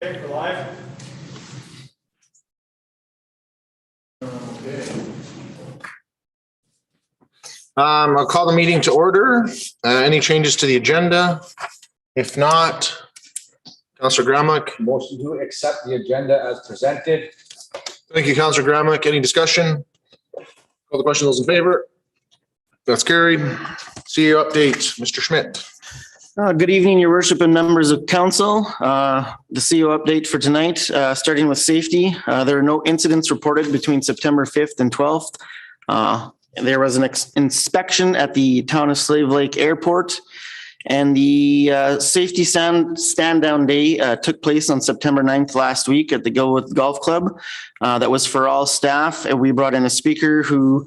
Okay, we're live. Okay. I'll call the meeting to order. Any changes to the agenda? If not, Councillor Gramick. Motion to accept the agenda as presented. Thank you, Councillor Gramick. Any discussion? Call the question. Those in favor? That's carried. CEO update, Mr. Schmidt. Good evening, Your Worship and members of council. The CEO update for tonight, starting with safety. There are no incidents reported between September 5th and 12th. There was an inspection at the town of Slave Lake Airport, and the safety stand down day took place on September 9th last week at the Go With Golf Club. That was for all staff. And we brought in a speaker who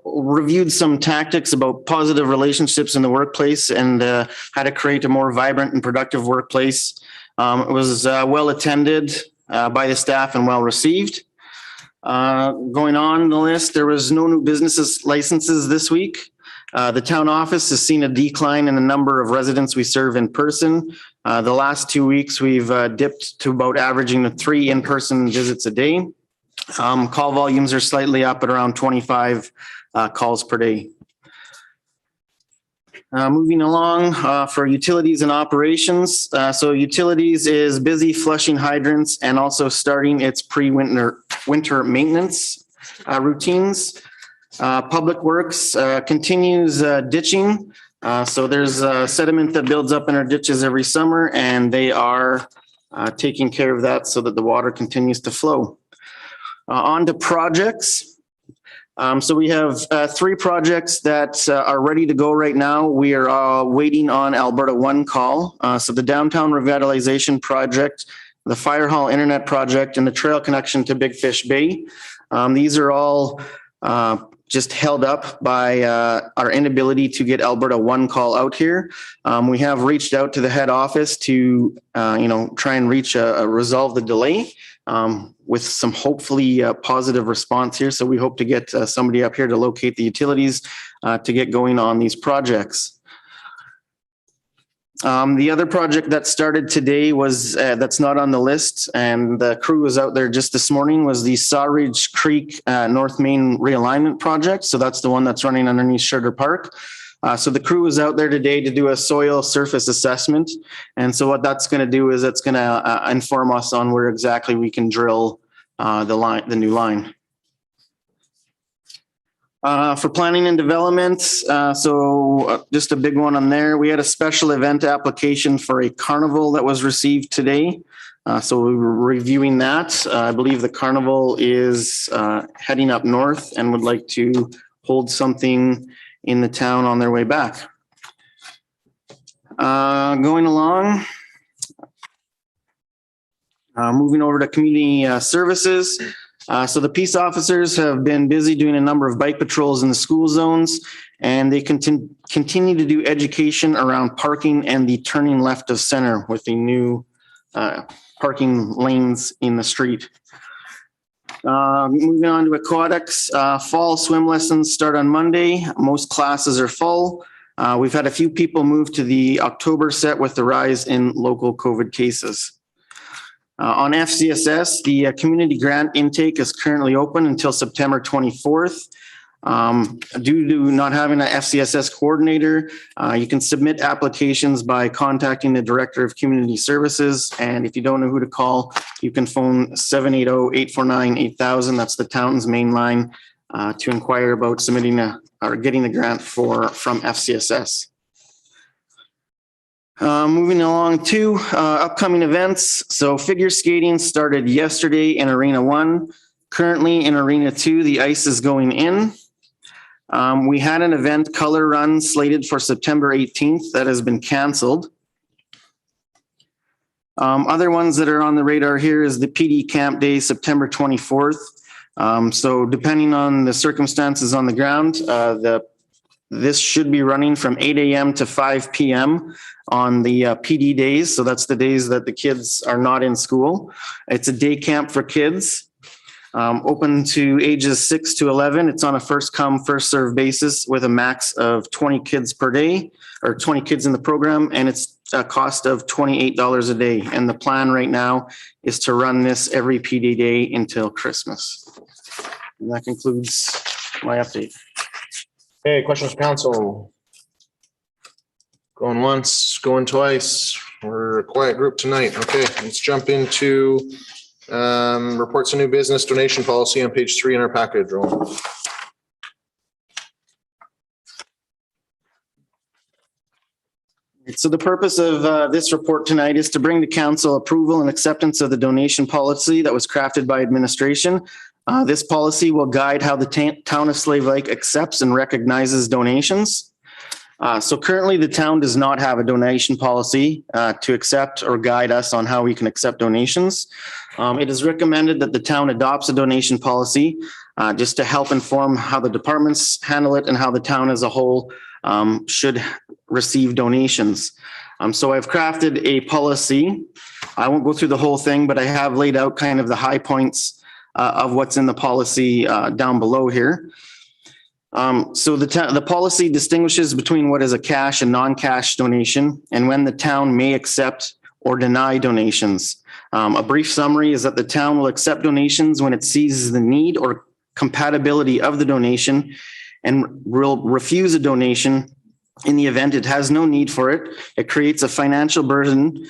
reviewed some tactics about positive relationships in the workplace and how to create a more vibrant and productive workplace. It was well attended by the staff and well received. Going on the list, there was no new businesses licenses this week. The town office has seen a decline in the number of residents we serve in person. The last 2 weeks, we've dipped to about averaging 3 in-person visits a day. Call volumes are slightly up at around 25 calls per day. Moving along for utilities and operations. So utilities is busy flushing hydrants and also starting its winter maintenance routines. Public Works continues ditching. So there's sediment that builds up in our ditches every summer, and they are taking care of that so that the water continues to flow. On to projects. So we have 3 projects that are ready to go right now. We are waiting on Alberta One call. So the Downtown Revitalization Project, the Fire Hall Internet Project, and the trail connection to Big Fish Bay. These are all just held up by our inability to get Alberta One call out here. We have reached out to the head office to, try and resolve the delay with some hopefully positive response here. So we hope to get somebody up here to locate the utilities to get going on these projects. The other project that started today was that's not on the list, and the crew was out there just this morning, was the Sawridge Creek North Main Realignment Project. So that's the one that's running underneath Sugar Park. So the crew was out there today to do a soil surface assessment. And so what that's going to do is it's going to inform us on where exactly we can drill the new line. For planning and development, so just a big one on there. We had a special event application for a carnival that was received today. So we were reviewing that. I believe the carnival is heading up north and would like to hold something in the town on their way back. Going along, moving over to community services. So the peace officers have been busy doing a number of bike patrols in the school zones, and they continue to do education around parking and the turning left of center with the new parking lanes in the street. Moving on to aquatics, fall swim lessons start on Monday. Most classes are full. We've had a few people move to the October set with the rise in local COVID cases. On FCSS, the community grant intake is currently open until September 24th. Due to not having an FCSS coordinator, you can submit applications by contacting the Director of Community Services. And if you don't know who to call, you can phone 780-849-8000. That's the town's main line to inquire about submitting or getting the grant from FCSS. Moving along to upcoming events. So figure skating started yesterday in Arena 1. Currently in Arena 2, the ice is going in. We had an event color run slated for September 18th that has been canceled. Other ones that are on the radar here is the PD Camp Day, September 24th. So depending on the circumstances on the ground, this should be running from 8 a.m. to 5 p.m. on the PD days. So that's the days that the kids are not in school. It's a day camp for kids, open to ages 6 to 11. It's on a first come, first serve basis with a max of 20 kids per day, or 20 kids in the program. And it's cost of $28 a day. And the plan right now is to run this every PD day until Christmas. And that concludes my update. Okay, questions from council? Going once, going twice. We're a quiet group tonight. Okay, let's jump into reports of new business donation policy on page 3 in our package. Roland. So the purpose of this report tonight is to bring to council approval and acceptance of the donation policy that was crafted by administration. This policy will guide how the town of Slave Lake accepts and recognizes donations. So currently the town does not have a donation policy to accept or guide us on how we can accept donations. It is recommended that the town adopts a donation policy just to help inform how the departments handle it and how the town as a whole should receive donations. So I've crafted a policy. I won't go through the whole thing, but I have laid out kind of the high points of what's in the policy down below here. So the policy distinguishes between what is a cash and non-cash donation and when the town may accept or deny donations. A brief summary is that the town will accept donations when it sees the need or compatibility of the donation and will refuse a donation in the event it has no need for it. It creates a financial burden,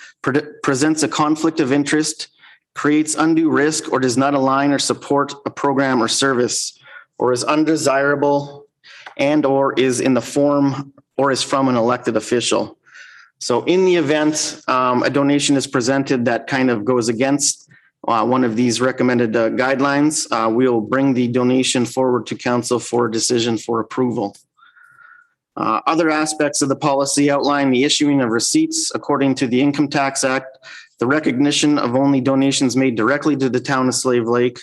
presents a conflict of interest, creates undue risk, or does not align or support a program or service, or is undesirable and or is in the form or is from an elected official. So in the event a donation is presented that kind of goes against one of these recommended guidelines, we'll bring the donation forward to council for a decision for approval. Other aspects of the policy outline the issuing of receipts according to the Income Tax Act, the recognition of only donations made directly to the town of Slave Lake,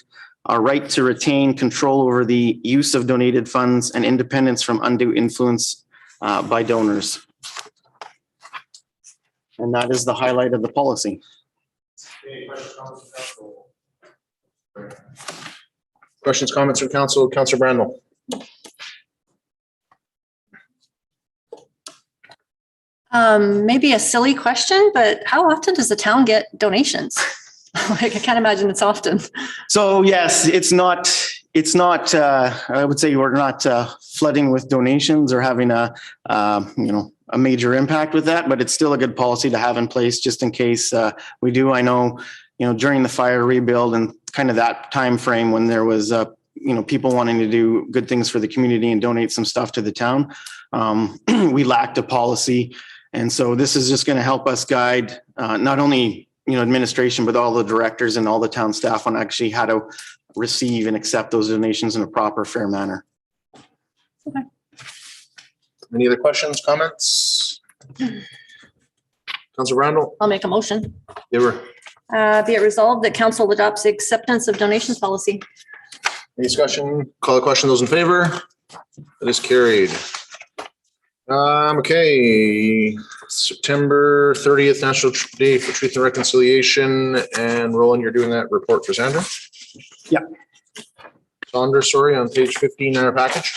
our right to retain control over the use of donated funds, and independence from undue influence by donors. And that is the highlight of the policy. Questions, comments from council? Councilor Brandel. Maybe a silly question, but how often does the town get donations? Like, I can't imagine it's often. So yes, it's not, I would say we're not flooding with donations or having a major impact with that, but it's still a good policy to have in place just in case we do. I know, during the fire rebuild and kind of that time frame when there was, people wanting to do good things for the community and donate some stuff to the town, we lacked a policy. And so this is just going to help us guide not only administration, but all the directors and all the town staff on actually how to receive and accept those donations in a proper, fair manner. Okay. Any other questions, comments? Councilor Brandel. I'll make a motion. They were. Be it resolved that council adopts the acceptance of donations policy. Any discussion? Call the question. Those in favor? That is carried. Okay. September 30th, National Day for Truth and Reconciliation. And Roland, you're doing that report for Sandra? Yeah. Sandra, sorry, on page 15 in our package.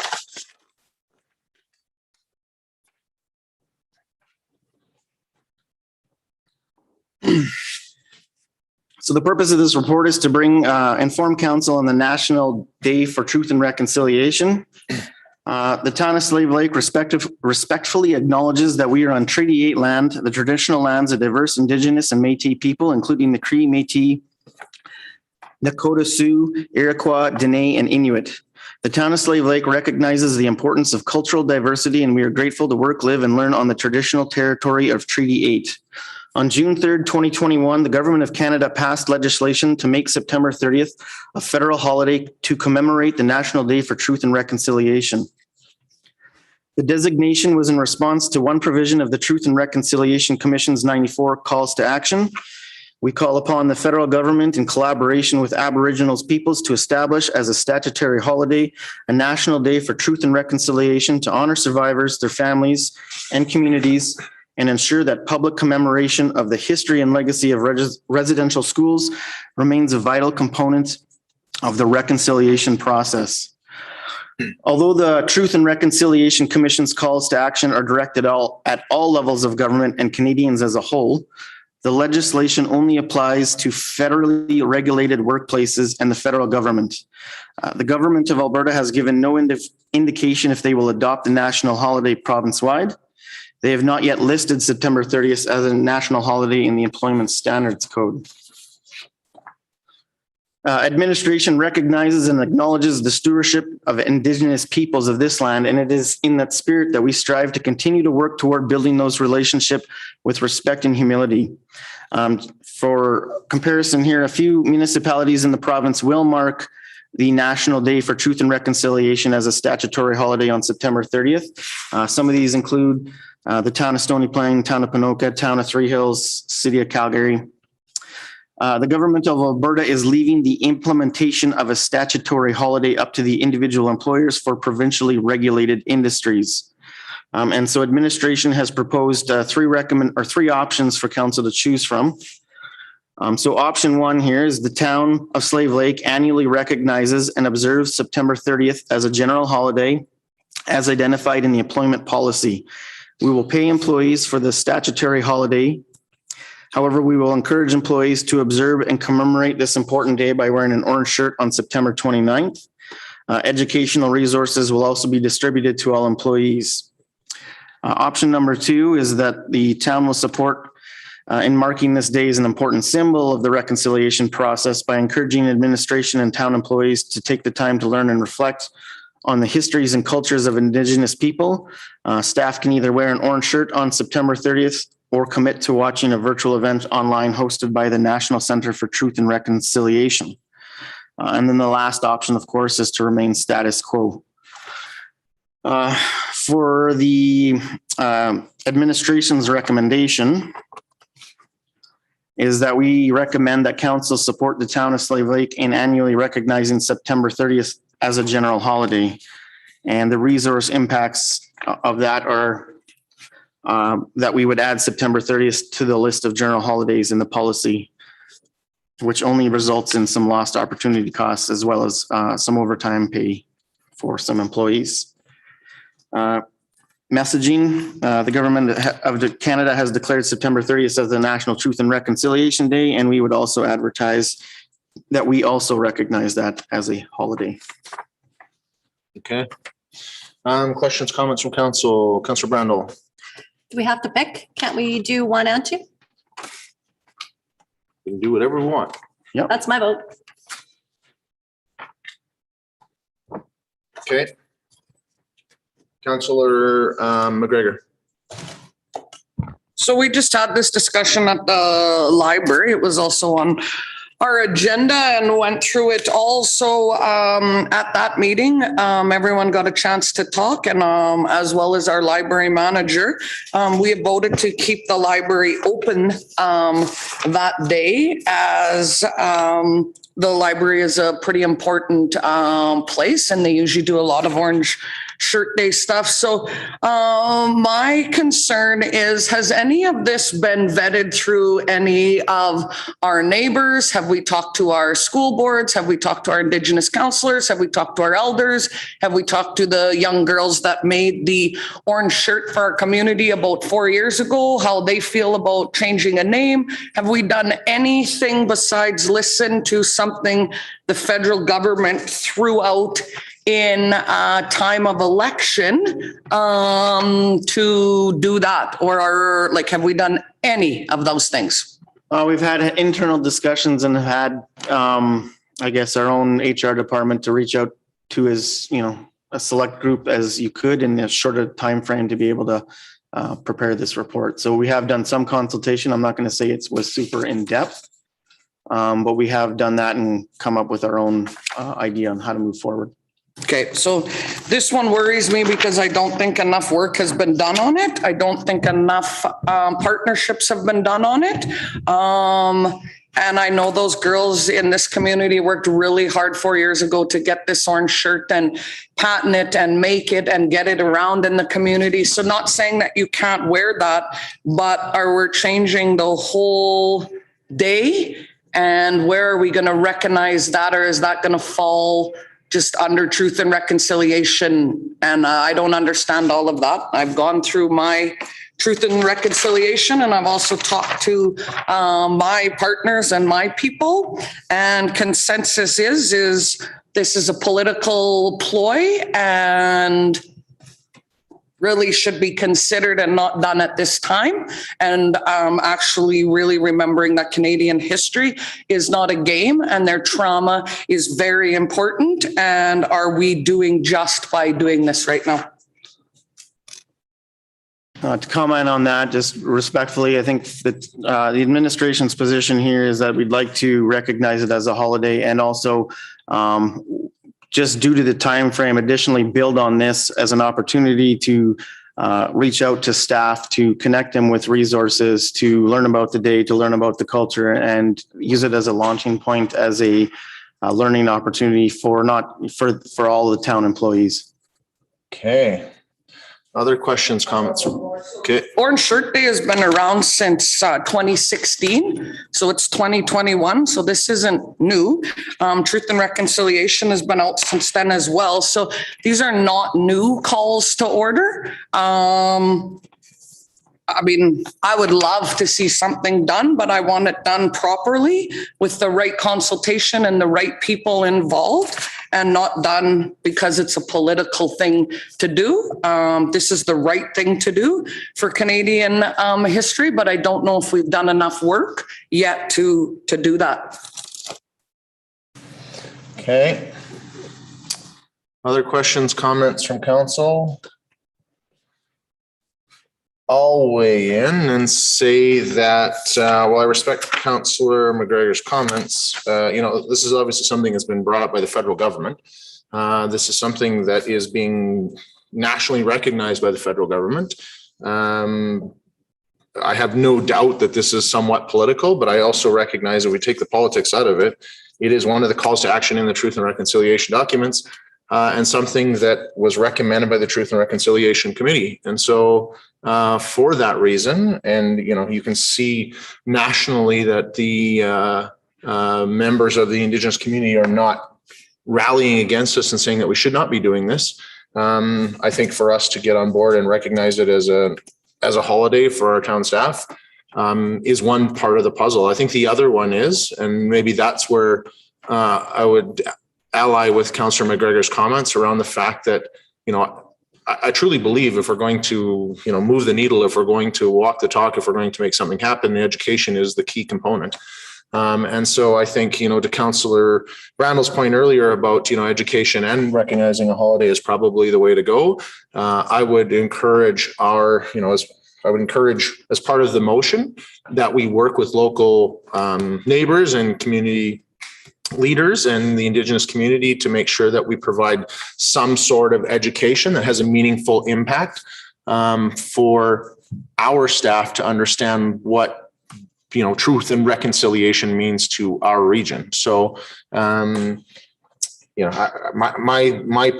So the purpose of this report is to bring inform council on the National Day for Truth and Reconciliation. The town of Slave Lake respectfully acknowledges that we are on Treaty 8 land, the traditional lands of diverse Indigenous and Métis people, including the Cree, Métis, Nakota Sioux, Iroquois, Dene, and Inuit. The town of Slave Lake recognizes the importance of cultural diversity, and we are grateful to work, live, and learn on the traditional territory of Treaty 8. On June 3rd, 2021, the Government of Canada passed legislation to make September 30th a federal holiday to commemorate the National Day for Truth and Reconciliation. The designation was in response to one provision of the Truth and Reconciliation Commission's 94 calls to action. We call upon the federal government in collaboration with Aboriginal peoples to establish as a statutory holiday a National Day for Truth and Reconciliation to honor survivors, their families, and communities, and ensure that public commemoration of the history and legacy of residential schools remains a vital component of the reconciliation process. Although the Truth and Reconciliation Commission's calls to action are directed at all levels of government and Canadians as a whole, the legislation only applies to federally regulated workplaces and the federal government. The government of Alberta has given no indication if they will adopt a national holiday province-wide. They have not yet listed September 30th as a national holiday in the Employment Standards Code. Administration recognizes and acknowledges the stewardship of Indigenous peoples of this land, and it is in that spirit that we strive to continue to work toward building those relationships with respect and humility. For comparison here, a few municipalities in the province will mark the National Day for Truth and Reconciliation as a statutory holiday on September 30th. Some of these include the town of Stony Plain, town of Ponoka, town of Three Hills, city of Calgary. The government of Alberta is leaving the implementation of a statutory holiday up to the individual employers for provincially regulated industries. And so administration has proposed three options for council to choose from. So option one here is the town of Slave Lake annually recognizes and observes September 30th as a general holiday as identified in the employment policy. We will pay employees for the statutory holiday. However, we will encourage employees to observe and commemorate this important day by wearing an orange shirt on September 29th. Educational resources will also be distributed to all employees. Option number two is that the town will support in marking this day as an important symbol of the reconciliation process by encouraging administration and town employees to take the time to learn and reflect on the histories and cultures of Indigenous people. Staff can either wear an orange shirt on September 30th or commit to watching a virtual event online hosted by the National Center for Truth and Reconciliation. And then the last option, of course, is to remain status quo. For the administration's recommendation is that we recommend that council support the town of Slave Lake in annually recognizing September 30th as a general holiday. And the resource impacts of that are that we would add September 30th to the list of general holidays in the policy, which only results in some lost opportunity costs as well as some overtime pay for some employees. Messaging, the government of Canada has declared September 30th as the National Truth and Reconciliation Day, and we would also advertise that we also recognize that as a holiday. Okay. Questions, comments from council? Councilor Brandel. Do we have to pick? Can't we do one and two? We can do whatever we want. That's my vote. Okay. Councilor McGregor. So we just had this discussion at the library. It was also on our agenda and went through it also at that meeting. Everyone got a chance to talk, and as well as our library manager. We have voted to keep the library open that day, as the library is a pretty important place, and they usually do a lot of Orange Shirt Day stuff. So my concern is, has any of this been vetted through any of our neighbors? Have we talked to our school boards? Have we talked to our Indigenous counselors? Have we talked to our elders? Have we talked to the young girls that made the orange shirt for our community about 4 years ago, how they feel about changing a name? Have we done anything besides listen to something the federal government threw out in a time of election to do that? Or have we done any of those things? We've had internal discussions and had, I guess, our own HR department to reach out to as, a select group as you could in a shorter time frame to be able to prepare this report. So we have done some consultation. I'm not going to say it was super in depth, but we have done that and come up with our own idea on how to move forward. Okay, so this one worries me because I don't think enough work has been done on it. I don't think enough partnerships have been done on it. And I know those girls in this community worked really hard 4 years ago to get this orange shirt and patent it and make it and get it around in the community. So not saying that you can't wear that, but are we changing the whole day? And where are we going to recognize that? Or is that going to fall just under Truth and Reconciliation. And I don't understand all of that. I've gone through my Truth and Reconciliation, and I've also talked to my partners and my people. And consensus is this is a political ploy and really should be considered and not done at this time. And actually really remembering that Canadian history is not a game and their trauma is very important. And are we doing just by doing this right now? To comment on that, just respectfully, I think that the administration's position here is that we'd like to recognize it as a holiday, and also just due to the time frame, additionally build on this as an opportunity to reach out to staff, to connect them with resources, to learn about the day, to learn about the culture, and use it as a launching point, as a learning opportunity for all the town employees. Okay. Other questions, comments? Okay. Orange Shirt Day has been around since 2016, so it's 2021. So this isn't new. Truth and Reconciliation has been out since then as well. So these are not new calls to order. I mean, I would love to see something done, but I want it done properly with the right consultation and the right people involved, and not done because it's a political thing to do. This is the right thing to do for Canadian history, but I don't know if we've done enough work yet to do that. Okay. Other questions, comments from council? I'll weigh in and say that while I respect Councillor McGregor's comments, this is obviously something that's been brought up by the federal government. This is something that is being nationally recognized by the federal government. I have no doubt that this is somewhat political, but I also recognize that we take the politics out of it. It is one of the calls to action in the Truth and Reconciliation documents, and something that was recommended by the Truth and Reconciliation Committee. And so for that reason, and you can see nationally that the members of the Indigenous community are not rallying against us and saying that we should not be doing this. I think for us to get on board and recognize it as a holiday for our town staff is one part of the puzzle. I think the other one is, and maybe that's where I would ally with Councillor McGregor's comments around the fact that, I truly believe if we're going to, move the needle, if we're going to walk the talk, if we're going to make something happen, the education is the key component. And so I think, to Councillor Randall's point earlier about, education and recognizing a holiday is probably the way to go. I would encourage as part of the motion that we work with local neighbors and community leaders and the Indigenous community to make sure that we provide some sort of education that has a meaningful impact for our staff to understand what truth and reconciliation means to our region. So my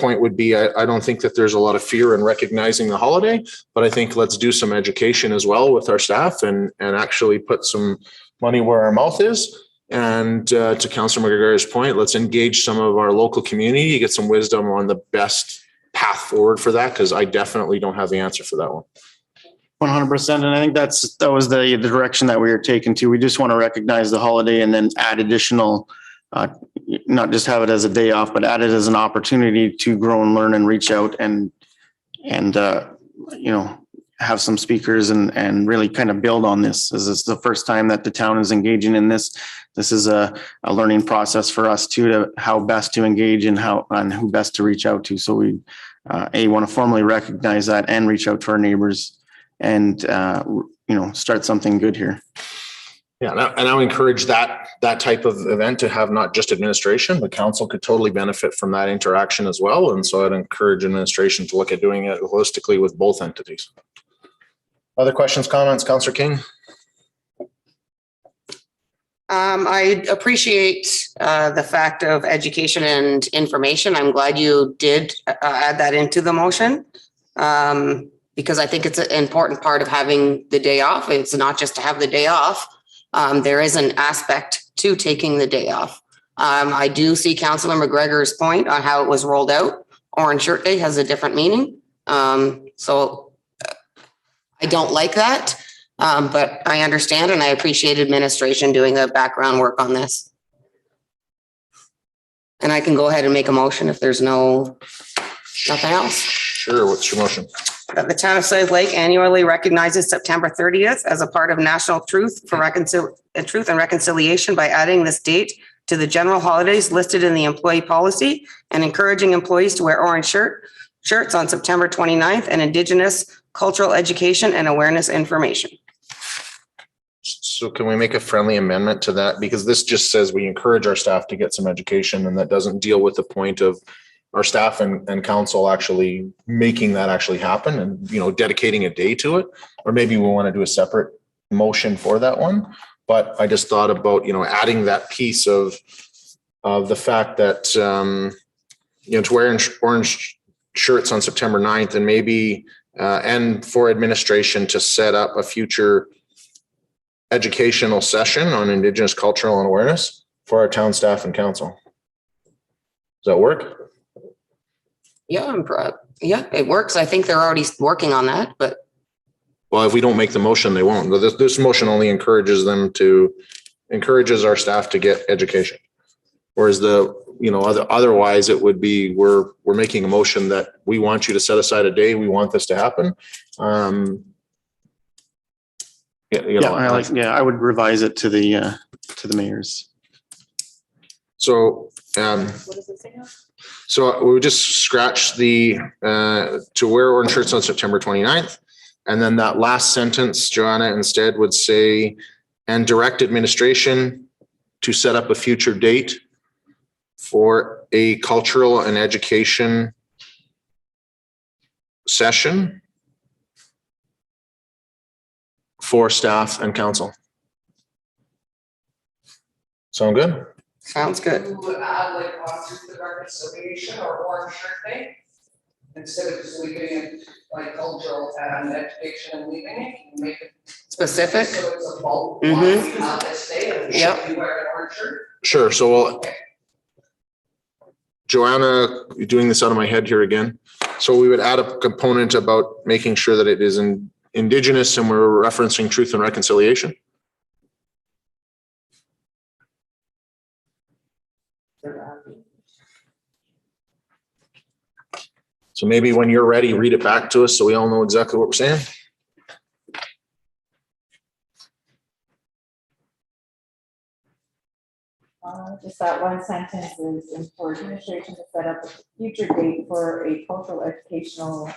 point would be I don't think that there's a lot of fear in recognizing the holiday, but I think let's do some education as well with our staff and actually put some money where our mouth is. And to Councillor McGregor's point, let's engage some of our local community, get some wisdom on the best path forward for that, because I definitely don't have the answer for that one. 100%. And I think that was the direction that we were taking to. We just want to recognize the holiday and then add additional, not just have it as a day off, but add it as an opportunity to grow and learn and reach out and have some speakers and really kind of build on this, as it's the first time that the town is engaging in this. This is a learning process for us too, to how best to engage and who best to reach out to. So we want to formally recognize that and reach out to our neighbors and start something good here. Yeah, and I would encourage that type of event to have not just administration, but council could totally benefit from that interaction as well. And so I'd encourage administration to look at doing it holistically with both entities. Other questions, comments, Councillor King? I appreciate the fact of education and information. I'm glad you did add that into the motion, because I think it's an important part of having the day off. It's not just to have the day off. There is an aspect to taking the day off. I do see Councillor McGregor's point on how it was rolled out. Orange Shirt Day has a different meaning. So I don't like that, but I understand and I appreciate administration doing the background work on this. And I can go ahead and make a motion if there's nothing else. Sure, what's your motion? That the town of Slave Lake annually recognizes September 30th as a part of National Truth and Reconciliation by adding this date to the general holidays listed in the employee policy and encouraging employees to wear orange shirts on September 29th and Indigenous cultural education and awareness information. So can we make a friendly amendment to that? Because this just says we encourage our staff to get some education, and that doesn't deal with the point of our staff and council actually making that actually happen and, you know, dedicating a day to it. Or maybe we want to do a separate motion for that one. But I just thought about, you know, adding that piece of the fact that, you know, to wear orange shirts on September 9th, and maybe, and for administration to set up a future educational session on Indigenous cultural and awareness for our town staff and council. Does that work? Yeah, yeah, it works. I think they're already working on that, but. Well, if we don't make the motion, they won't. This motion only encourages our staff to get education. Whereas otherwise it would be, we're making a motion that we want you to set aside a day. We want this to happen. I would revise it to the mayor's. So, What does it say now? so we would just scratch the, to wear orange shirts on September 29th. And then that last sentence, Joanna, instead would say, and direct administration to set up a future date for a cultural and education session for staff and council. Sound good? Sounds good. You would add like on Truth and Reconciliation or Orange Shirt Day, instead of just leaving it like cultural and education and leaving it, you make it Specific? so it's a bulk. Mhm. On this day, and Yep. you wear an orange shirt. Sure. So we'll, Joanna, you're doing this out of my head here again. So we would add a component about making sure that it is Indigenous, and we're referencing Truth and Reconciliation. So maybe when you're ready, read it back to us so we all know exactly what we're saying. Just that one sentence is for administration to set up a future date for a cultural educational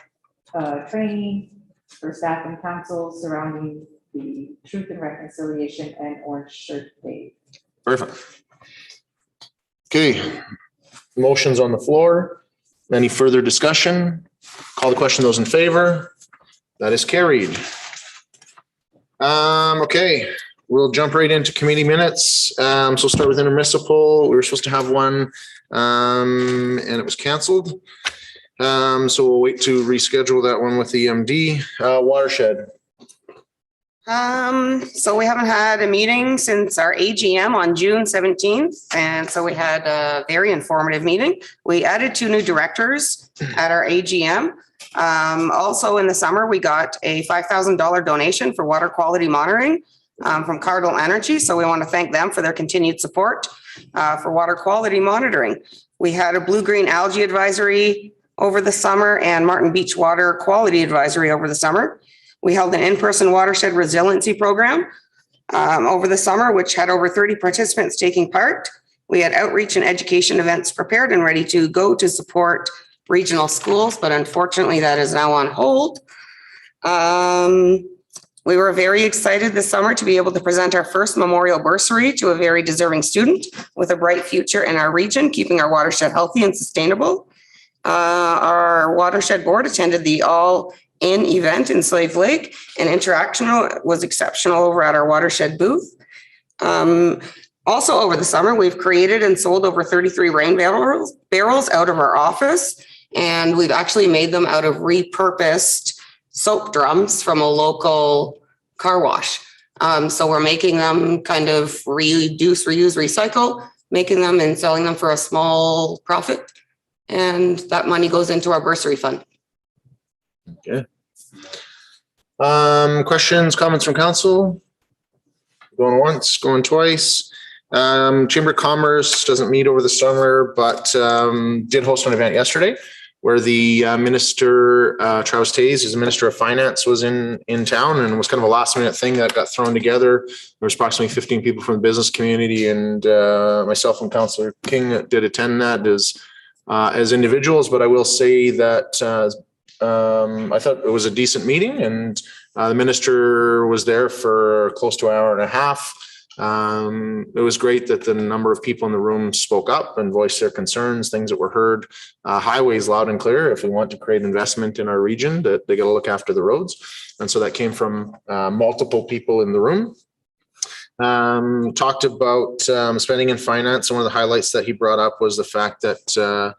training for staff and council surrounding the Truth and Reconciliation and Orange Shirt Day. Perfect. Okay. Motions on the floor. Any further discussion? Call the question. Those in favor? That is carried. Okay. We'll jump right into committee minutes. So we'll start with intermunicipal. We were supposed to have one, and it was canceled. So we'll wait to reschedule that one with the EMD. Watershed. So we haven't had a meeting since our AGM on June 17th. And so we had a very informative meeting. We added 2 new directors at our AGM. Also in the summer, we got a $5,000 donation for water quality monitoring from Cardinal Energy. So we want to thank them for their continued support for water quality monitoring. We had a blue-green algae advisory over the summer and Martin Beach water quality advisory over the summer. We held an in-person watershed resiliency program over the summer, which had over 30 participants taking part. We had outreach and education events prepared and ready to go to support regional schools, but unfortunately that is now on hold. We were very excited this summer to be able to present our first memorial bursary to a very deserving student with a bright future in our region, keeping our watershed healthy and sustainable. Our watershed board attended the all-in event in Slave Lake, and interaction was exceptional over at our watershed booth. Also over the summer, we've created and sold over 33 rain barrels out of our office, and we've actually made them out of repurposed soap drums from a local car wash. So we're making them kind of reduce, reuse, recycle making them and selling them for a small profit. And that money goes into our bursary fund. Okay. Questions, comments from council? Going once, going twice. Chamber of Commerce doesn't meet over the summer, but did host an event yesterday where the minister, Travis Tays, who's the Minister of Finance, was in town, and it was kind of a last minute thing that got thrown together. There was approximately 15 people from the business community, and myself and Councillor King did attend that as individuals. But I will say that I thought it was a decent meeting, and the minister was there for close to an hour and a half. It was great that the number of people in the room spoke up and voiced their concerns, things that were heard. Highways loud and clear. If we want to create investment in our region, that they got to look after the roads. And so that came from multiple people in the room. Talked about spending in finance. One of the highlights that he brought up was the fact that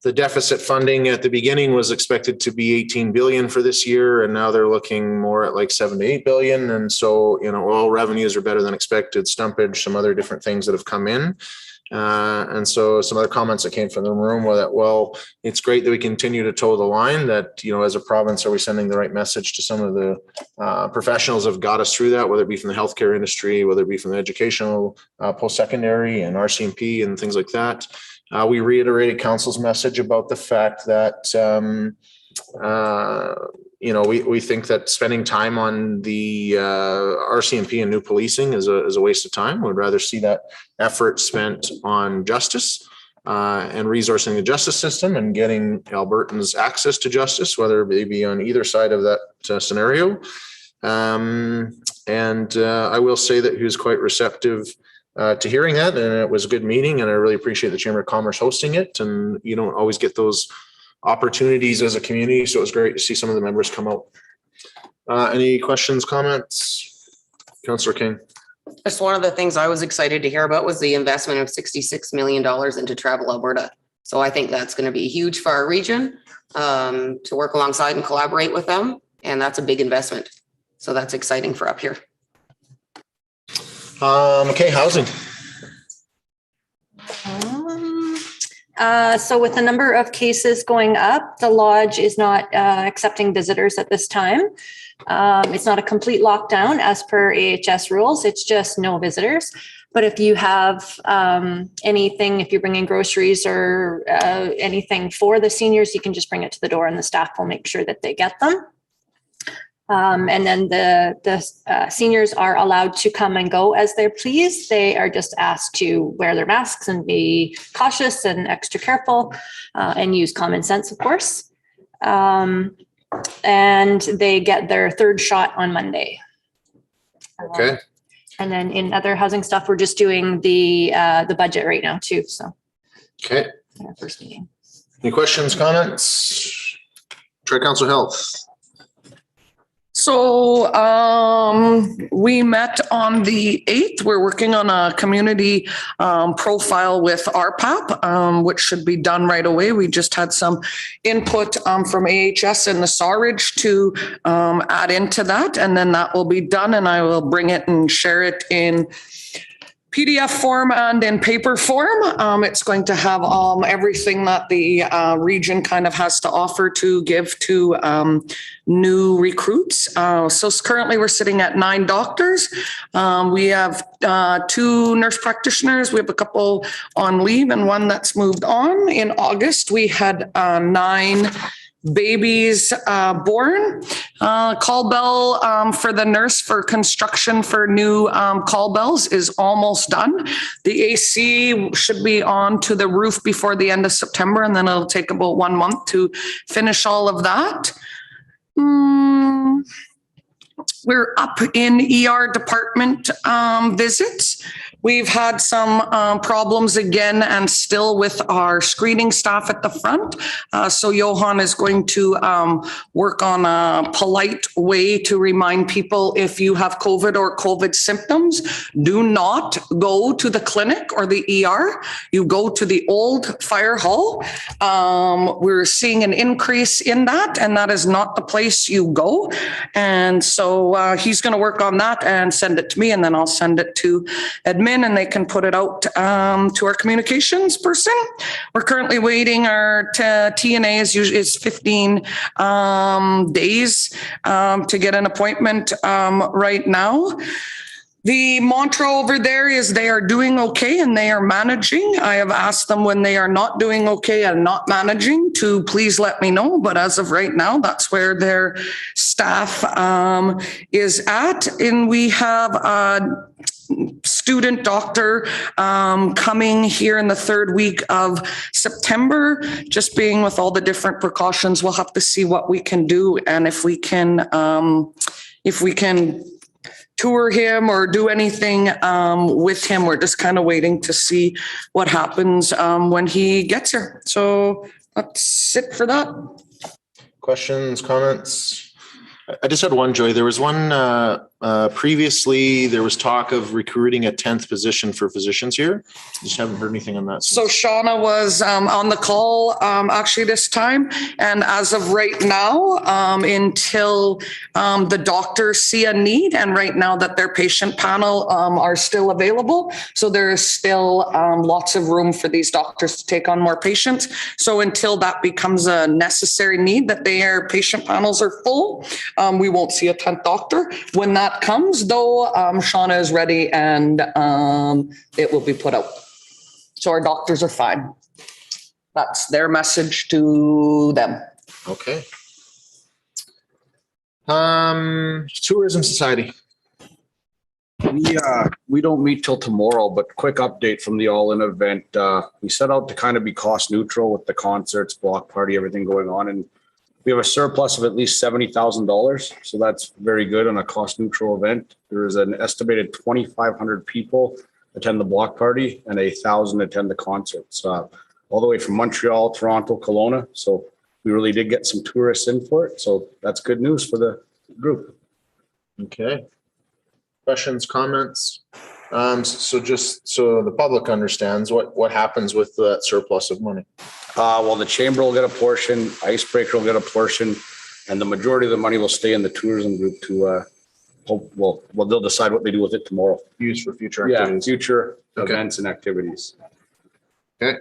the deficit funding at the beginning was expected to be 18 billion for this year, and now they're looking more at like 7 to 8 billion. And so, oil revenues are better than expected, stumpage, some other different things that have come in. And so some other comments that came from the room were that, well, it's great that we continue to toe the line, that, as a province, are we sending the right message to some of the professionals that have got us through that, whether it be from the healthcare industry, whether it be from the educational, post-secondary and RCMP and things like that. We reiterated council's message about the fact that, we think that spending time on the RCMP and new policing is a waste of time. We'd rather see that effort spent on justice and resourcing the justice system and getting Albertans access to justice, whether they be on either side of that scenario. And I will say that he was quite receptive to hearing that, and it was a good meeting, and I really appreciate the Chamber of Commerce hosting it. And you don't always get those opportunities as a community, so it was great to see some of the members come out. Any questions, comments? Councillor King. Just one of the things I was excited to hear about was the investment of $66 million into Travel Alberta. So I think that's going to be huge for our region, to work alongside and collaborate with them, and that's a big investment. So that's exciting for up here. Okay, housing. So with the number of cases going up, the lodge is not accepting visitors at this time. It's not a complete lockdown as per AHS rules. It's just no visitors. But if you have anything, if you're bringing groceries or anything for the seniors, you can just bring it to the door and the staff will make sure that they get them. And then the seniors are allowed to come and go as they're pleased. They are just asked to wear their masks and be cautious and extra careful, and use common sense, of course. And they get their third shot on Monday. Okay. And then in other housing stuff, we're just doing the budget right now too. So. Okay. Our first meeting. Any questions, comments? Tri-Council Health. So we met on the 8th. We're working on a community profile with RPAP, which should be done right away. We just had some input from AHS and the Sawridge to add into that, and then that will be done, and I will bring it and share it in PDF form and in paper form. It's going to have everything that the region kind of has to offer to give to new recruits. So currently we're sitting at 9 doctors. We have 2 nurse practitioners. We have a couple on leave and one that's moved on. In August, we had 9 babies born. Call bell for the nurse for construction for new call bells is almost done. The AC should be on to the roof before the end of September, and then it'll take about 1 month to finish all of that. We're up in ER department visits. We've had some problems again and still with our screening staff at the front. So Johan is going to work on a polite way to remind people, if you have COVID or COVID symptoms, do not go to the clinic or the ER. You go to the old fire hall. We're seeing an increase in that, and that is not the place you go. And so he's going to work on that and send it to me, and then I'll send it to admin. in and they can put it out to our communications person. We're currently waiting. Our TNA is 15 days to get an appointment right now. The mantra over there is they are doing okay and they are managing. I have asked them when they are not doing okay and not managing to please let me know. But as of right now, that's where their staff is at. And we have a student doctor coming here in the third week of September. Just being with all the different precautions, we'll have to see what we can do and if we can tour him or do anything with him. We're just kind of waiting to see what happens when he gets here. So that's it for that. Questions, comments? I just had one, Joy. There was one previously, there was talk of recruiting a 10th position for physicians here. Just haven't heard anything on that. So Shauna was on the call actually this time. And as of right now, until the doctors see a need, and right now that their patient panel are still available. So there is still lots of room for these doctors to take on more patients. So until that becomes a necessary need, that their patient panels are full, we won't see a 10th doctor. When that comes, though, Shauna is ready and it will be put out. So our doctors are fine. That's their message to them. Okay. Tourism Society. We don't meet till tomorrow, but quick update from the All In event. We set out to kind of be cost neutral with the concerts, block party, everything going on. And we have a surplus of at least $70,000. So that's very good on a cost neutral event. There is an estimated 2,500 people attend the block party and 1,000 attend the concerts, all the way from Montreal, Toronto, Kelowna. So we really did get some tourists in for it. So that's good news for the group. Okay. Questions, comments? So just so the public understands what happens with that surplus of money. Well, the chamber will get a portion, Icebreaker will get a portion, and the majority of the money will stay in the tourism group to well, they'll decide what they do with it tomorrow. Use for future Yeah, activities. future Okay. events and activities. Okay.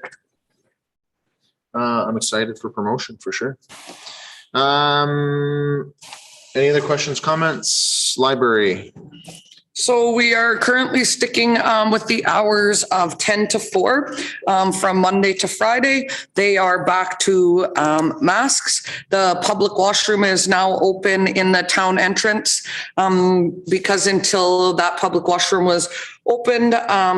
I'm excited for promotion for sure. Any other questions, comments? Library. So we are currently sticking with the hours of 10 to 4 from Monday to Friday. They are back to masks. The public washroom is now open in the town entrance because until that public washroom was opened,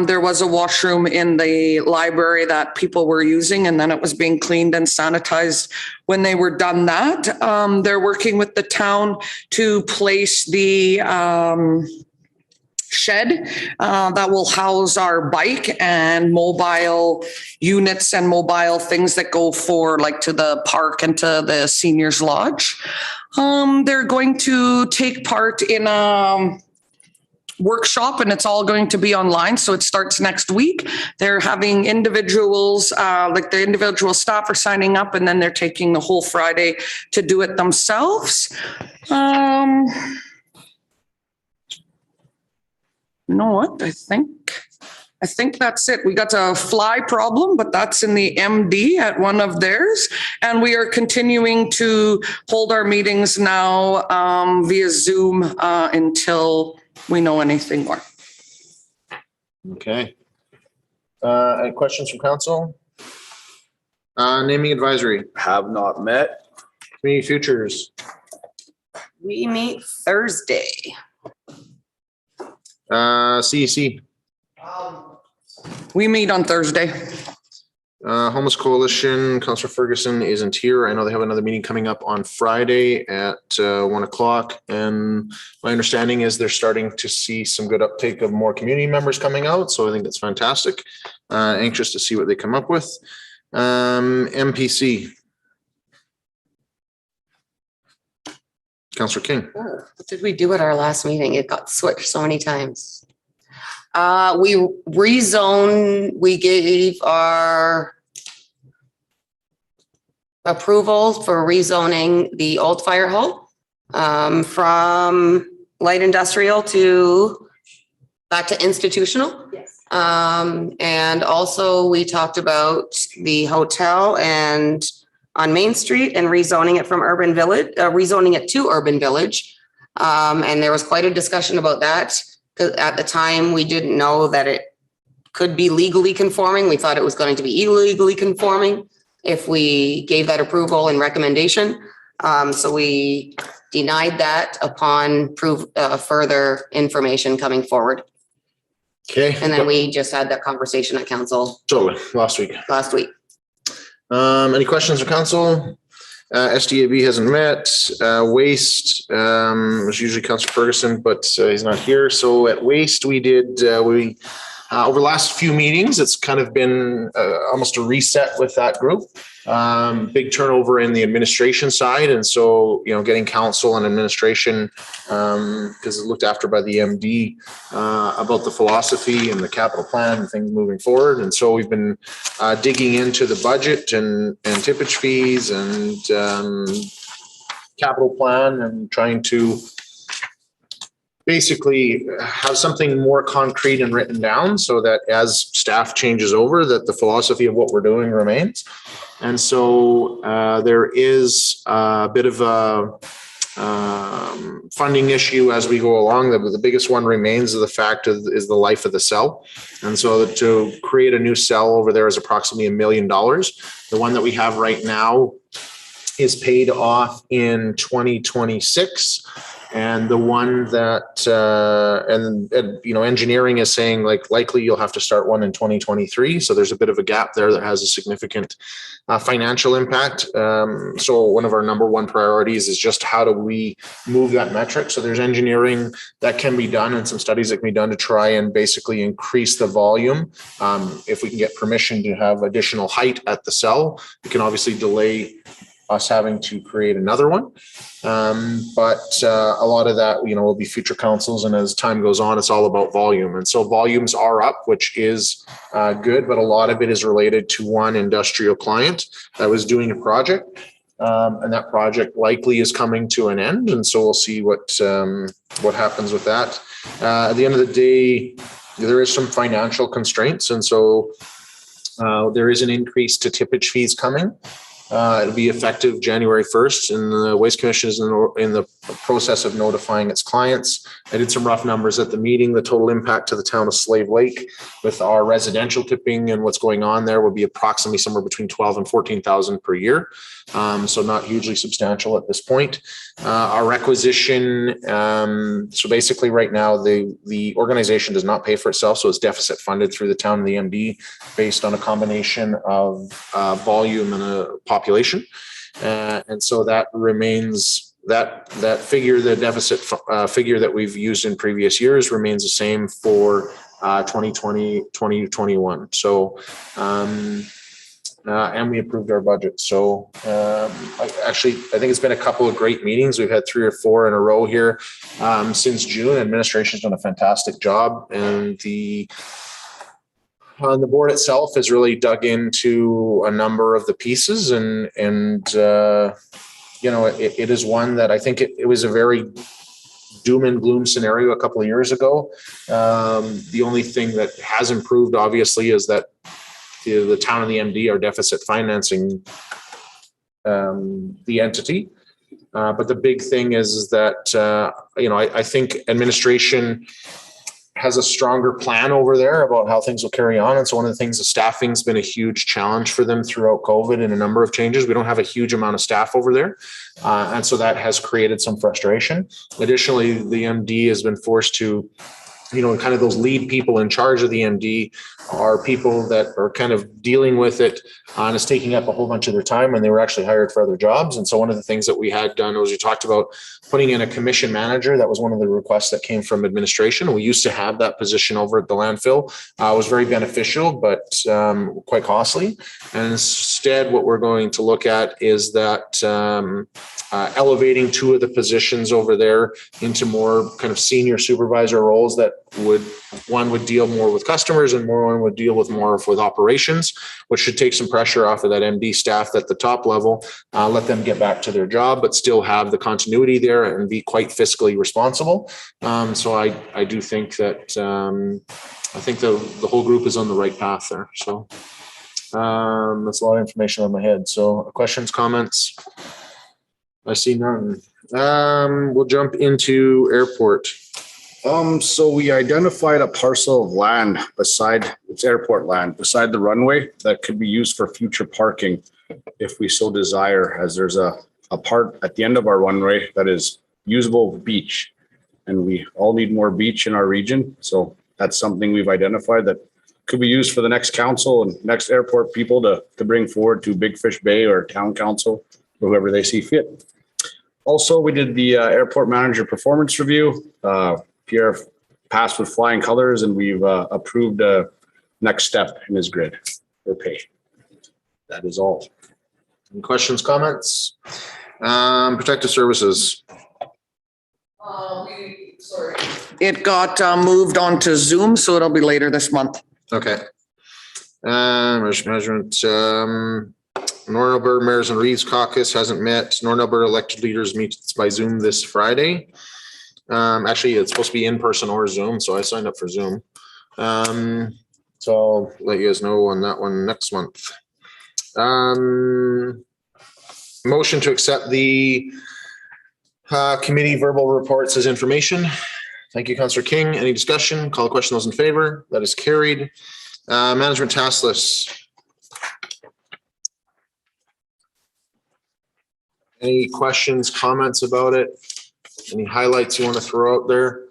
there was a washroom in the library that people were using, and then it was being cleaned and sanitized when they were done that. They're working with the town to place the shed that will house our bike and mobile units and mobile things that go for like to the park and to the seniors lodge. They're going to take part in a workshop and it's all going to be online. So it starts next week. They're having individuals, like the individual staff are signing up and then they're taking the whole Friday to do it themselves. You know what? I think that's it. We got a fly problem, but that's in the MD at one of theirs. And we are continuing to hold our meetings now via Zoom until we know anything more. Okay. Any questions from council? Naming advisory. Have not met. Community futures. We meet Thursday. CEC. We meet on Thursday. Homeless Coalition, Councillor Ferguson isn't here. I know they have another meeting coming up on Friday at 1:00. And my understanding is they're starting to see some good uptake of more community members coming out. So I think that's fantastic. Anxious to see what they come up with. MPC. Councillor King. What did we do at our last meeting? It got switched so many times. We gave our approval for rezoning the old fire hall from light industrial back to institutional. Yes. And also we talked about the hotel and on Main Street and rezoning it from urban village, rezoning it to urban village. And there was quite a discussion about that. 'Cause at the time we didn't know that it could be legally conforming. We thought it was going to be illegally conforming if we gave that approval and recommendation. So we denied that upon further information coming forward. Okay. And then we just had that conversation at council Totally. Last week. Any questions of council? SDAB hasn't met. Waste was usually Councillor Ferguson, but he's not here. So at Waste, we did, over the last few meetings, it's kind of been almost a reset with that group. Big turnover in the administration side. And so, getting council and administration, because it's looked after by the MD, about the philosophy and the capital plan and things moving forward. And so we've been digging into the budget and tippage fees and capital plan and trying to basically have something more concrete and written down so that as staff changes over, that the philosophy of what we're doing remains. And so there is a bit of a funding issue as we go along. The biggest one remains the fact is the life of the cell. And so to create a new cell over there is approximately $1 million. The one that we have right now is paid off in 2026. And the one that, engineering is saying likely you'll have to start one in 2023. So there's a bit of a gap there that has a significant financial impact. So one of our number one priorities is just how do we move that metric? So there's engineering that can be done and some studies that can be done to try and basically increase the volume. If we can get permission to have additional height at the cell, we can obviously delay us having to create another one. But a lot of that, will be future councils. And as time goes on, it's all about volume. And so volumes are up, which is good, but a lot of it is related to one industrial client that was doing a project. And that project likely is coming to an end. And so we'll see what happens with that. At the end of the day, there is some financial constraints. And so there is an increase to tippage fees coming. It'll be effective January 1st, and the Waste Commission is in the process of notifying its clients. I did some rough numbers at the meeting. The total impact to the town of Slave Lake with our residential tipping and what's going on there would be approximately somewhere between 12 and 14,000 per year. So not hugely substantial at this point. Our requisition, so basically right now the organization does not pay for itself, so it's deficit funded through the town and the MD based on a combination of volume and a population. And so that remains that figure, the deficit figure that we've used in previous years remains the same for 2020, 2021. So, and we approved our budget. So I think it's been a couple of great meetings. We've had 3 or 4 in a row here since June. Administration's done a fantastic job, and the board itself has really dug into a number of the pieces, and it is one that I think it was a very doom and gloom scenario a couple of years ago. The only thing that has improved, obviously, is that the town and the MD are deficit financing the entity. But the big thing is that, I think administration has a stronger plan over there about how things will carry on. And so one of the things, the staffing's been a huge challenge for them throughout COVID and a number of changes. We don't have a huge amount of staff over there. And so that has created some frustration. Additionally, the MD has been forced to, kind of those lead people in charge of the MD are people that are kind of dealing with it and it's taking up a whole bunch of their time, and they were actually hired for other jobs. And so one of the things that we had done was we talked about putting in a commission manager. That was one of the requests that came from administration. We used to have that position over at the landfill. It was very beneficial, but quite costly. And instead, what we're going to look at is that elevating 2 of the positions over there into more kind of senior supervisor roles that one would deal more with customers and one would deal with more with operations, which should take some pressure off of that MD staff at the top level, let them get back to their job, but still have the continuity there and be quite fiscally responsible. So I do think that I think the whole group is on the right path there. So that's a lot of information on my head. So questions, comments? I see none. We'll jump into airport. So we identified a parcel of land beside, it's airport land, beside the runway that could be used for future parking if we so desire, as there's a part at the end of our runway that is usable beach. And we all need more beach in our region. So that's something we've identified that could be used for the next council and next airport people to bring forward to Big Fish Bay or town council, or whoever they see fit. Also, we did the airport manager performance review. Pierre passed with flying colors, and we've approved a next step in his grid for pay. That is all. Any questions, comments? Protective services. Sorry. It got moved on to Zoom, so it'll be later this month. Okay. Measurement. Northern Alberta Mayors and Reeves Caucus hasn't met. Northern Alberta elected leaders meets by Zoom this Friday. Actually, it's supposed to be in person or Zoom, so I signed up for Zoom. So I'll let you guys know on that one next month. Motion to accept the committee verbal reports as information. Thank you, Councillor King. Any discussion? Call the question. Those in favor? That is carried. Management task list. Any questions, comments about it? Any highlights you want to throw out there?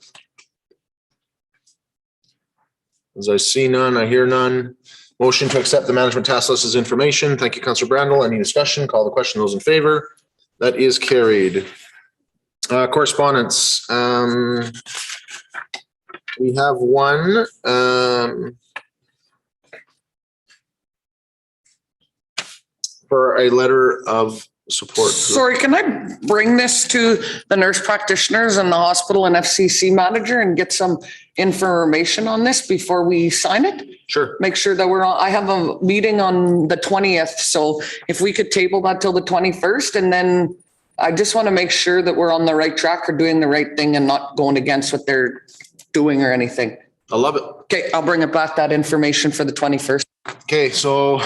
As I see none, I hear none. Motion to accept the management task list as information. Thank you, Councillor Brandel. Any discussion? Call the question. Those in favor? That is carried. Correspondence. We have one. For a letter of support. Sorry, can I bring this to the nurse practitioners and the hospital and FCC manager and get some information on this before we sign it? Sure. Make sure that we're on, I have a meeting on the 20th. So if we could table that till the 21st, and then I just want to make sure that we're on the right track or doing the right thing and not going against what they're doing or anything. I love it. Okay, I'll bring it back, that information for the 21st. Okay, so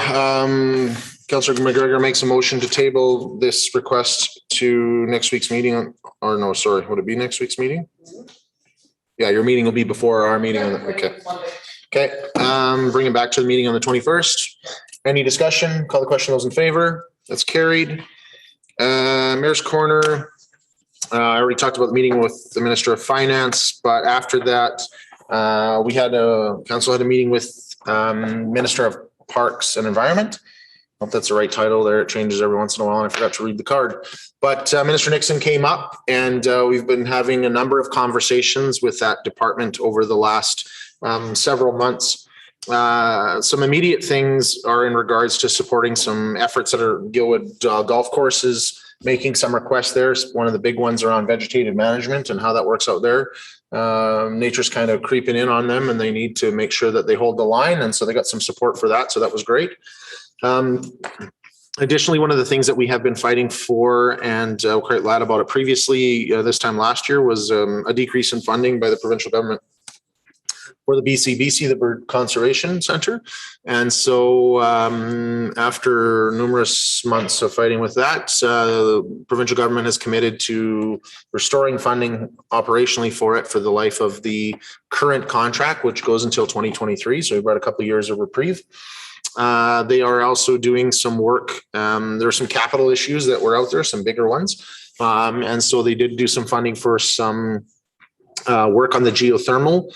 Councillor McGregor makes a motion to table this request to next week's meeting, or no, sorry, would it be next week's meeting? Yeah, your meeting will be before our meeting. Okay. Okay, bring it back to the meeting on the 21st. Any discussion? Call the question. Those in favor? That's carried. Mayor's Corner. I already talked about the meeting with the Minister of Finance, but after that, council had a meeting with Minister of Parks and Environment. I hope that's the right title there. It changes every once in a while, and I forgot to read the card. But Minister Nixon came up, and we've been having a number of conversations with that department over the last several months. Some immediate things are in regards to supporting some efforts that are Gilwood golf courses, making some requests there. One of the big ones around vegetative management and how that works out there. Nature's kind of creeping in on them, and they need to make sure that they hold the line. And so they got some support for that. So that was great. Additionally, one of the things that we have been fighting for, and quite glad about it previously, this time last year, was a decrease in funding by the provincial government for the BC, the Bird Conservation Center. And so after numerous months of fighting with that, the provincial government has committed to restoring funding operationally for it for the life of the current contract, which goes until 2023. So we brought a couple of years of reprieve. They are also doing some work. There are some capital issues that were out there, some bigger ones. And so they did do some funding for some work on the geothermal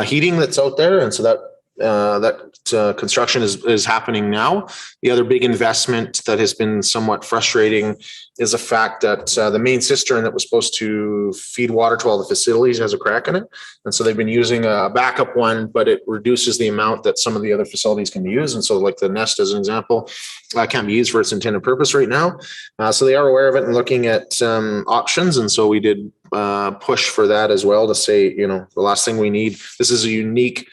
heating that's out there. And so that construction is happening now. The other big investment that has been somewhat frustrating is the fact that the main cistern that was supposed to feed water to all the facilities has a crack in it. And so they've been using a backup one, but it reduces the amount that some of the other facilities can be used. And so like the nest, as an example, can't be used for its intended purpose right now. So they are aware of it and looking at options. And so we did push for that as well to say, you know, the last thing we need, this is a unique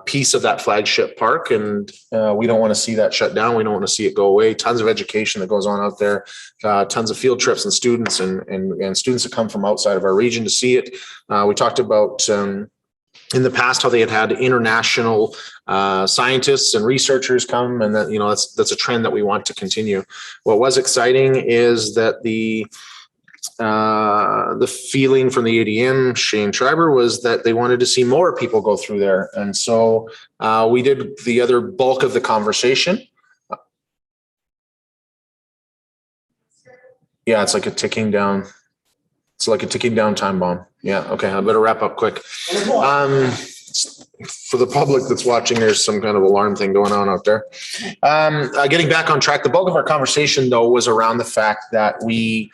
piece of that flagship park, and we don't want to see that shut down. We don't want to see it go away. Tons of education that goes on out there, tons of field trips and students and students that come from outside of our region to see it. We talked about in the past how they had international scientists and researchers come, and that, you know, that's a trend that we want to continue. What was exciting is that the feeling from the ADM, Shane Schreiber, was that they wanted to see more people go through there. And so we did the other bulk of the conversation. Yeah, it's like a ticking down. It's like a ticking down time bomb. Yeah. Okay. I better wrap up quick. For the public that's watching, there's some kind of alarm thing going on out there. Getting back on track, the bulk of our conversation, though, was around the fact that we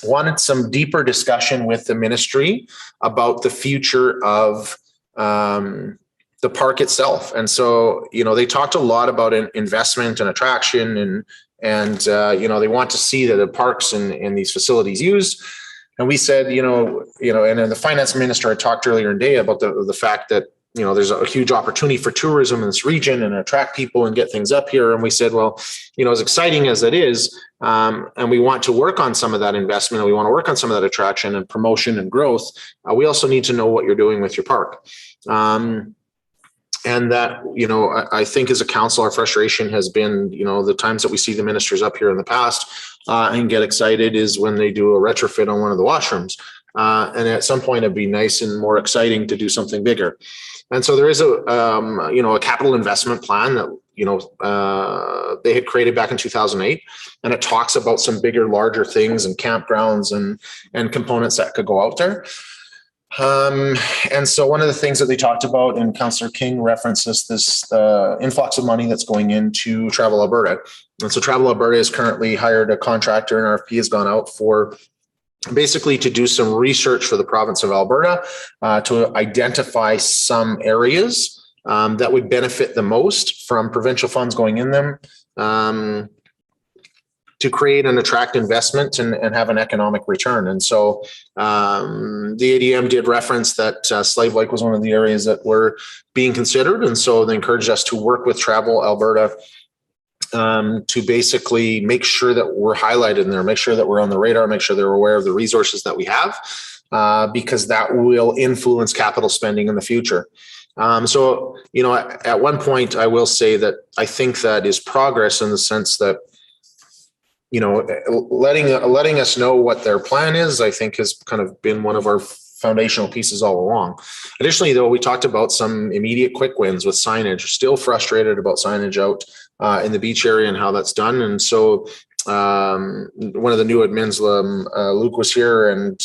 wanted some deeper discussion with the ministry about the future of the park itself. And so, you know, they talked a lot about investment and attraction and you know, they want to see that the parks and these facilities used. And we said, you know, and then the finance minister had talked earlier in the day about the fact that, you know, there's a huge opportunity for tourism in this region and attract people and get things up here. And we said, well, you know, as exciting as it is, and we want to work on some of that investment, and we want to work on some of that attraction and promotion and growth, we also need to know what you're doing with your park. And that, you know, I think as a council, our frustration has been, you know, the times that we see the ministers up here in the past and get excited is when they do a retrofit on one of the washrooms. And at some point it'd be nice and more exciting to do something bigger. And so there is a capital investment plan that, you know, they had created back in 2008, and it talks about some bigger, larger things and campgrounds and components that could go out there. And so one of the things that they talked about, and Councillor King references this influx of money that's going into Travel Alberta. And so Travel Alberta has currently hired a contractor, and RFP has gone out for basically to do some research for the province of Alberta to identify some areas that would benefit the most from provincial funds going in them to create and attract investment and have an economic return. And so the ADM did reference that Slave Lake was one of the areas that were being considered. And so they encouraged us to work with Travel Alberta to basically make sure that we're highlighted in there, make sure that we're on the radar, make sure they're aware of the resources that we have, because that will influence capital spending in the future. So, you know, at one point, I will say that I think that is progress in the sense that, you know, letting us know what their plan is, I think has kind of been one of our foundational pieces all along. Additionally, though, we talked about some immediate quick wins with signage. Still frustrated about signage out in the beach area and how that's done. And so one of the new admins, Luke, was here and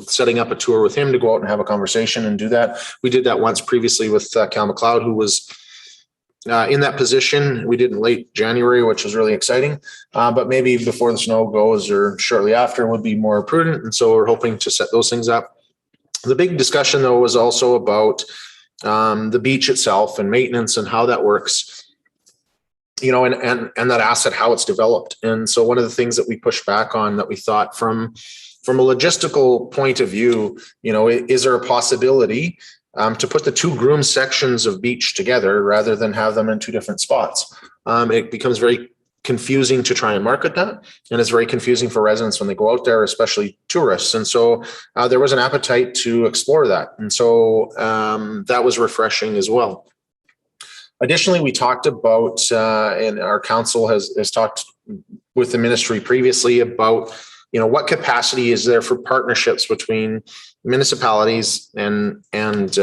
setting up a tour with him to go out and have a conversation and do that. We did that once previously with Cal McLeod, who was in that position. We did in late January, which was really exciting, but maybe before the snow goes or shortly after would be more prudent. And so we're hoping to set those things up. The big discussion, though, was also about the beach itself and maintenance and how that works, you know, and that asset, how it's developed. And so one of the things that we pushed back on that we thought from a logistical point of view, you know, is there a possibility to put the two groom sections of beach together rather than have them in two different spots? It becomes very confusing to try and market that. And it's very confusing for residents when they go out there, especially tourists. And so there was an appetite to explore that. And so that was refreshing as well. Additionally, we talked about, and our council has talked with the ministry previously about, you know, what capacity is there for partnerships between municipalities and you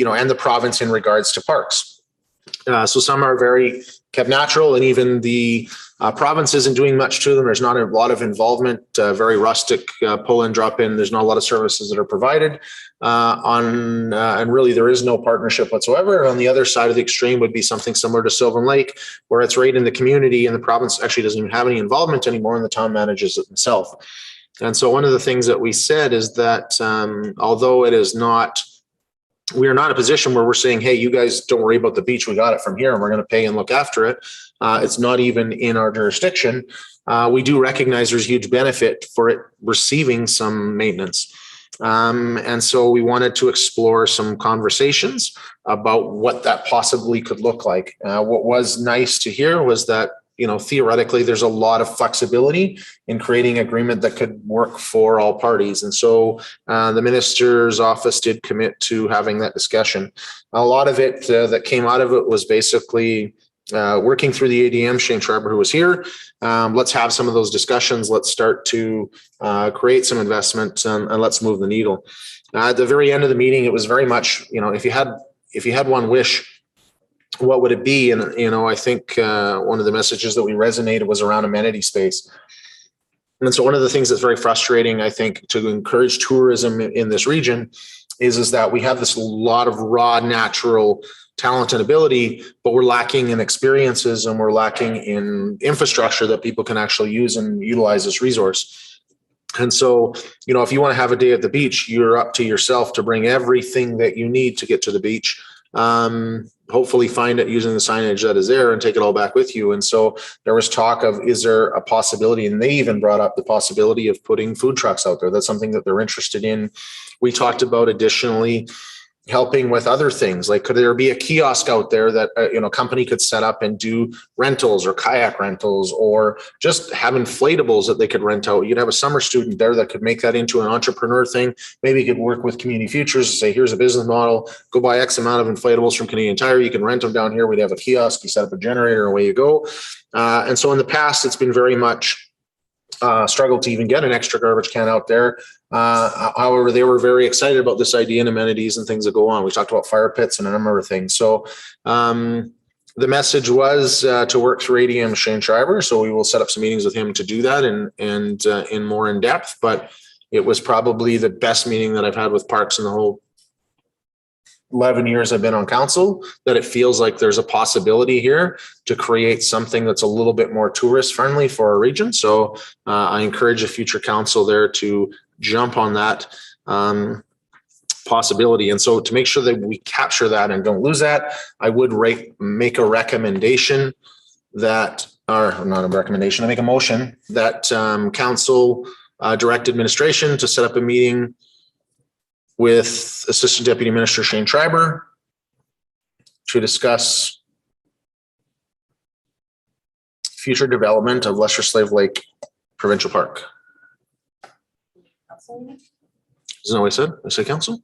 know, and the province in regards to parks. So some are very kept natural, and even the province isn't doing much to them. There's not a lot of involvement, very rustic pull in, drop in. There's not a lot of services that are provided and really there is no partnership whatsoever. On the other side of the extreme would be something similar to Sylvan Lake, where it's right in the community and the province actually doesn't even have any involvement anymore and the town manages it themselves. And so one of the things that we said is that although it is not, we are not in a position where we're saying, hey, you guys don't worry about the beach. We got it from here and we're going to pay and look after it. It's not even in our jurisdiction. We do recognize there's huge benefit for it receiving some maintenance. And so we wanted to explore some conversations about what that possibly could look like. What was nice to hear was that, you know, theoretically, there's a lot of flexibility in creating an agreement that could work for all parties. And so the minister's office did commit to having that discussion. A lot of it that came out of it was basically working through the ADM, Shane Schreiber, who was here. Let's have some of those discussions. Let's start to create some investment and let's move the needle. At the very end of the meeting, it was very much, you know, if you had one wish, what would it be? And, you know, I think one of the messages that we resonated was around amenity space. And so one of the things that's very frustrating, I think, to encourage tourism in this region is that we have this lot of raw, natural talent and ability, but we're lacking in experiences and we're lacking in infrastructure that people can actually use and utilize this resource. And so, you know, if you want to have a day at the beach, you're up to yourself to bring everything that you need to get to the beach. Hopefully find it using the signage that is there and take it all back with you. And so there was talk of, is there a possibility? And they even brought up the possibility of putting food trucks out there. That's something that they're interested in. We talked about additionally helping with other things, like could there be a kiosk out there that a company could set up and do rentals or kayak rentals, or just have inflatables that they could rent out. You'd have a summer student there that could make that into an entrepreneur thing. Maybe you could work with Community Futures and say, here's a business model, go buy X amount of inflatables from Canadian Tire, you can rent them down here, we'd have a kiosk, you set up a generator, away you go. And so in the past, it's been very much struggled to even get an extra garbage can out there. However, they were very excited about this idea and amenities and things that go on. We talked about fire pits and a number of things. So the message was to work through ADM Shane Schreiber. So we will set up some meetings with him to do that and in more in depth. But it was probably the best meeting that I've had with parks in the whole 11 years I've been on council, that it feels like there's a possibility here to create something that's a little bit more tourist friendly for our region. So I encourage a future council there to jump on that possibility. And so to make sure that we capture that and don't lose that, I would make a recommendation that, or not a recommendation, I make a motion that council direct administration to set up a meeting with Assistant Deputy Minister Shane Schreiber to discuss future development of Lesser Slave Lake Provincial Park. Isn't that what I said? I said council?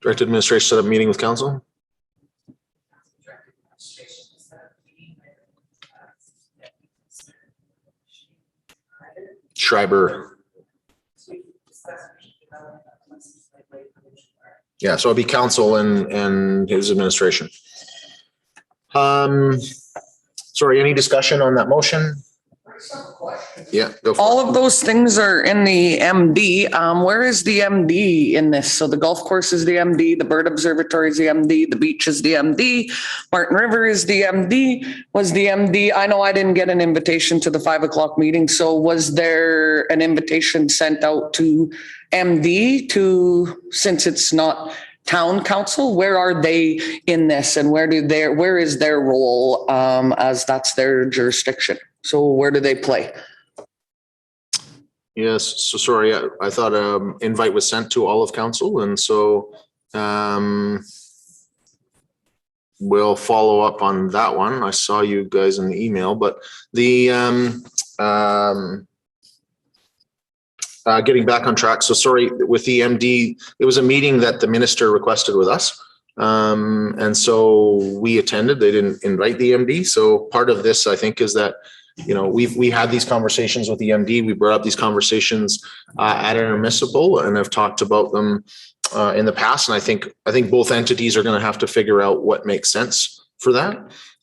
Direct administration set up a meeting with council? Schreiber. Yeah, so it'll be council and his administration. Sorry, any discussion on that motion? Yeah, go for it. All of those things are in the MD. Where is the MD in this? So the golf course is the MD, the bird observatory is the MD, the beach is the MD, Martin River is the MD, was the MD. I know I didn't get an invitation to the 5 o'clock meeting. So was there an invitation sent out to MD since it's not town council? Where are they in this and where is their role as that's their jurisdiction? So where do they play? Yes, so sorry, I thought invite was sent to all of council, and so we'll follow up on that one. I saw you guys in the email, but the getting back on track. So sorry, with the MD, it was a meeting that the minister requested with us. And so we attended. They didn't invite the MD. So part of this, I think, is that we had these conversations with the MD. We brought up these conversations at Intermunicipal and have talked about them in the past. And I think both entities are going to have to figure out what makes sense for that.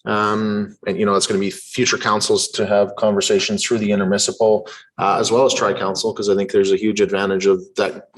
And, it's going to be future councils to have conversations through the intermunicipal as well as tri-council, because I think there's a huge advantage of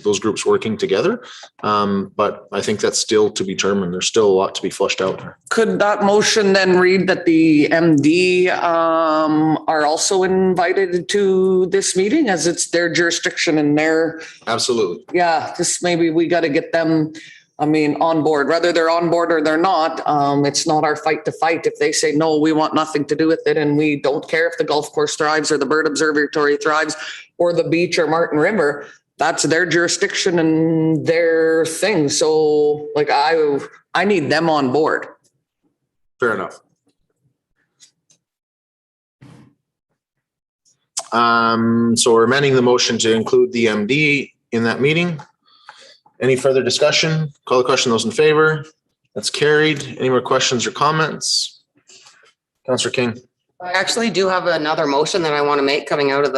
those groups working together. But I think that's still to be determined. There's still a lot to be flushed out. Could that motion then read that the MD are also invited to this meeting as it's their jurisdiction and their, Absolutely. yeah, just maybe we got to get them, on board, whether they're on board or they're not. It's not our fight to fight. If they say, no, we want nothing to do with it, and we don't care if the golf course thrives or the bird observatory thrives or the beach or Martin River, that's their jurisdiction and their thing. So like, I need them on board. Fair enough. So we're amending the motion to include the MD in that meeting. Any further discussion? Call the question. Those in favor? That's carried. Any more questions or comments? Councillor King. I actually do have another motion that I want to make coming out of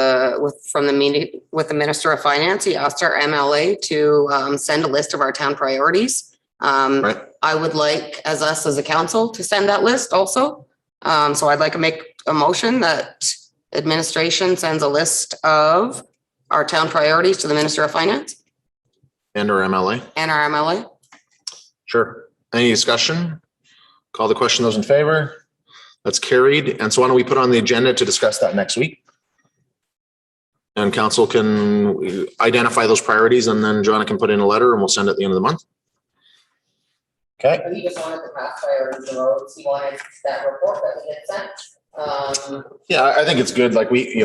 from the meeting with the Minister of Finance. He asked our MLA to send a list of our town priorities. Right. I would like as a council to send that list also. So I'd like to make a motion that administration sends a list of our town priorities to the Minister of Finance. And our MLA. And our MLA. Sure. Any discussion? Call the question. Those in favor? That's carried. And so why don't we put on the agenda to discuss that next week? And council can identify those priorities, and then Joanna can put in a letter and we'll send it at the end of the month. Okay. He just wanted the past priorities of the roads. He wanted that report that we had sent. Yeah, I think it's good. Like we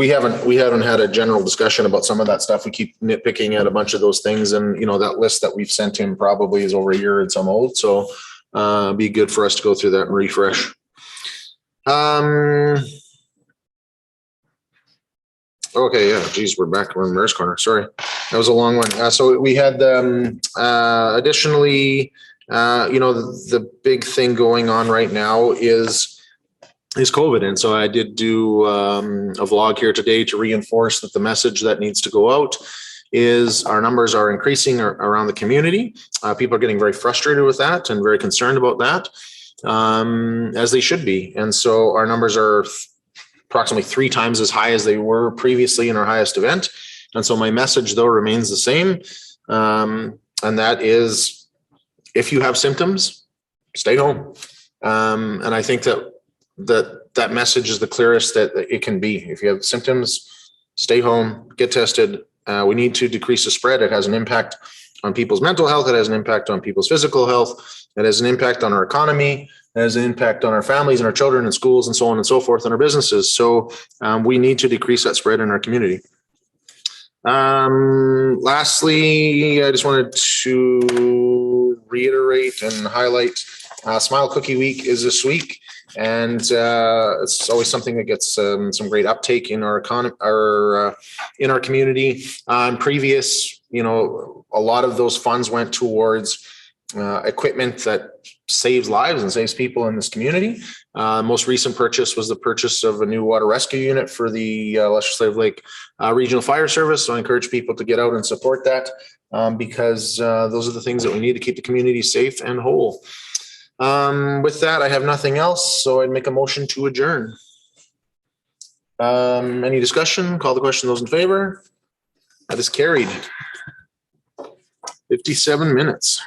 haven't had a general discussion about some of that stuff. We keep nitpicking at a bunch of those things, and that list that we've sent him probably is over a year and some old. So be good for us to go through that and refresh. Okay, yeah, geez, we're back. We're in Mayor's Corner. Sorry, that was a long one. So we had additionally, the big thing going on right now is COVID. And so I did do a vlog here today to reinforce that the message that needs to go out is our numbers are increasing around the community. People are getting very frustrated with that and very concerned about that, as they should be. And so our numbers are approximately 3 times as high as they were previously in our highest event. And so my message though remains the same. And that is, if you have symptoms, stay home. And I think that message is the clearest that it can be. If you have symptoms, stay home, get tested. We need to decrease the spread. It has an impact on people's mental health. It has an impact on people's physical health. It has an impact on our economy. It has an impact on our families and our children and schools and so on and so forth and our businesses. So we need to decrease that spread in our community. Lastly, I just wanted to reiterate and highlight Smile Cookie Week is this week. And it's always something that gets some great uptake in our economy, in our community. Previous, a lot of those funds went towards equipment that saves lives and saves people in this community. Most recent purchase was the purchase of a new water rescue unit for the Lesser Slave Lake Regional Fire Service. So I encourage people to get out and support that because those are the things that we need to keep the community safe and whole. With that, I have nothing else, so I'd make a motion to adjourn. Any discussion? Call the question. Those in favor? That is carried. 57 minutes.